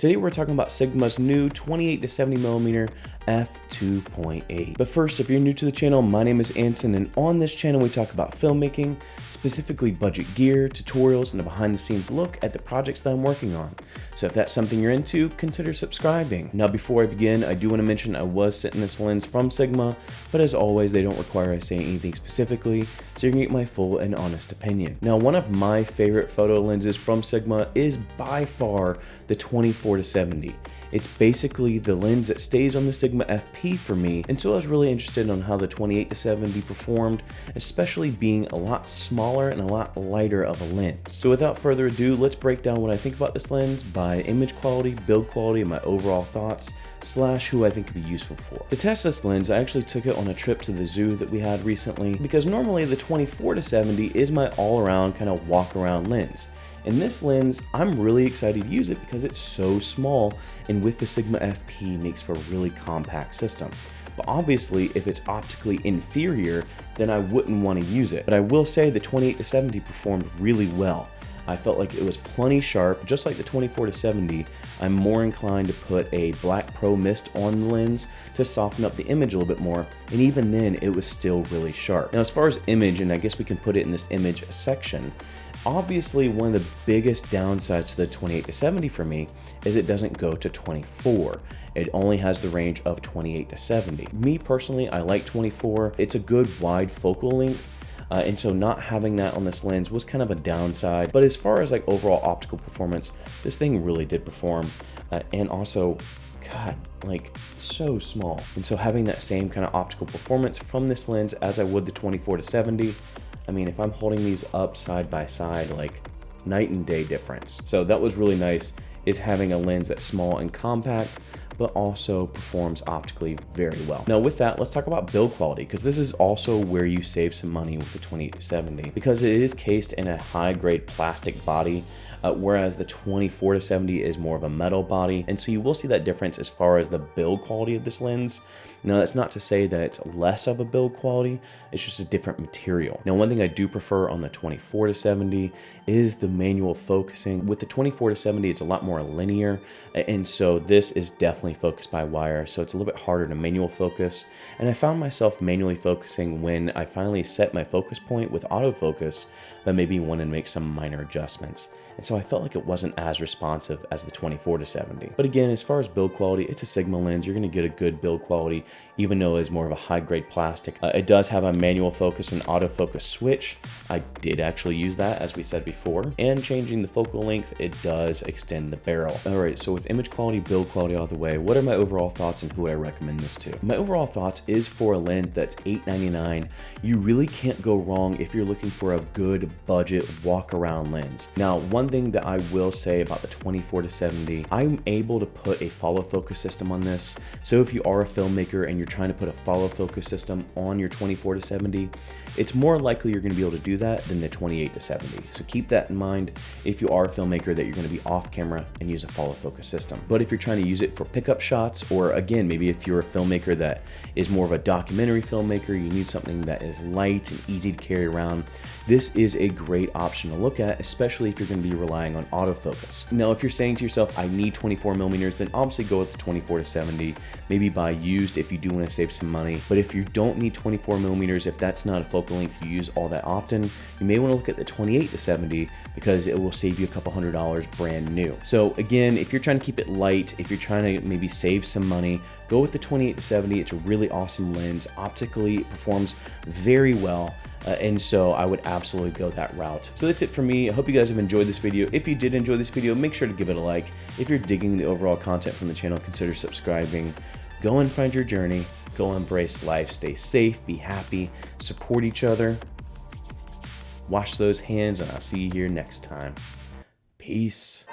Today we're talking about Sigma's new 28 to 70mm f2.8. But first, if you're new to the channel, my name is Anson, and on this channel we talk about filmmaking, specifically budget gear, tutorials, and a behind the scenes look at the projects that I'm working on. So if that's something you're into, consider subscribing. Now before I begin, I do want to mention I was sent this lens from Sigma, but as always they don't require I say anything specifically, so you can get my full and honest opinion. Now one of my favorite photo lenses from Sigma is by far the 24 to 70. It's basically the lens that stays on the Sigma FP for me, and so I was really interested on how the 28 to 70 performed, especially being a lot smaller and a lot lighter of a lens. So without further ado, let's break down what I think about this lens by image quality, build quality, and my overall thoughts, / who I think could be useful for. To test this lens, I actually took it on a trip to the zoo that we had recently, because normally the 24 to 70 is my all-around kind of walk-around lens. In this lens, I'm really excited to use it because it's so small, and with the Sigma FP makes for a really compact system. But obviously, if it's optically inferior, then I wouldn't want to use it. But I will say the 28 to 70 performed really well. I felt like it was plenty sharp. Just like the 24 to 70, I'm more inclined to put a black pro mist on the lens to soften up the image a little bit more, and even then it was still really sharp. Now as far as image, and I guess we can put it in this image section, obviously one of the biggest downsides to the 28 to 70 for me is it doesn't go to 24. It only has the range of 28 to 70. Me personally, I like 24. It's a good wide focal length. And so not having that on this lens was kind of a downside. But as far as like overall optical performance, this thing really did perform. And also, God, like so small. And so having that same kind of optical performance from this lens as I would the 24 to 70, I mean, if I'm holding these up side by side, like night and day difference. So that was really nice, is having a lens that's small and compact, but also performs optically very well. Now with that, let's talk about build quality, because this is also where you save some money with the 28 to 70, because it is cased in a high grade plastic body, whereas the 24 to 70 is more of a metal body. And so you will see that difference as far as the build quality of this lens. Now that's not to say that it's less of a build quality, it's just a different material. Now one thing I do prefer on the 24 to 70 is the manual focusing. With the 24 to 70, it's a lot more linear, and so this is definitely focused by wire, so it's a little bit harder to manual focus. And I found myself manually focusing when I finally set my focus point with autofocus, but maybe want to make some minor adjustments. And so I felt like it wasn't as responsive as the 24 to 70. But again, as far as build quality, it's a Sigma lens. You're going to get a good build quality, even though it's more of a high grade plastic. It does have a manual focus and autofocus switch. I did actually use that, as we said before. And changing the focal length, it does extend the barrel. All right, so with image quality, build quality out of the way, what are my overall thoughts and who would I recommend this to? My overall thoughts is for a lens that's $899. You really can't go wrong if you're looking for a good budget walk around lens. Now, one thing that I will say about the 24 to 70, I'm able to put a follow focus system on this. So if you are a filmmaker and you're trying to put a follow focus system on your 24 to 70, it's more likely you're going to be able to do that than the 28 to 70. So keep that in mind if you are a filmmaker, that you're going to be off camera and use a follow focus system. But if you're trying to use it for pickup shots, or again, maybe if you're a filmmaker that is more of a documentary filmmaker, you need something that is light and easy to carry around, this is a great option to look at, especially if you're going to be relying on autofocus. Now, if you're saying to yourself, I need 24mm, then obviously go with the 24 to 70, maybe buy used if you do want to save some money. But if you don't need 24mm, if that's not a focal length you use all that often, you may want to look at the 28 to 70 because it will save you a couple $100 brand new. So again, if you're trying to keep it light, if you're trying to maybe save some money, go with the 28 to 70. It's a really awesome lens. Optically, it performs very well. And so I would absolutely go that route. So that's it for me. I hope you guys have enjoyed this video. If you did enjoy this video, make sure to give it a like. If you're digging the overall content from the channel, consider subscribing. Go and find your journey. Go embrace life. Stay safe, be happy, support each other. Wash those hands, and I'll see you here next time. Peace.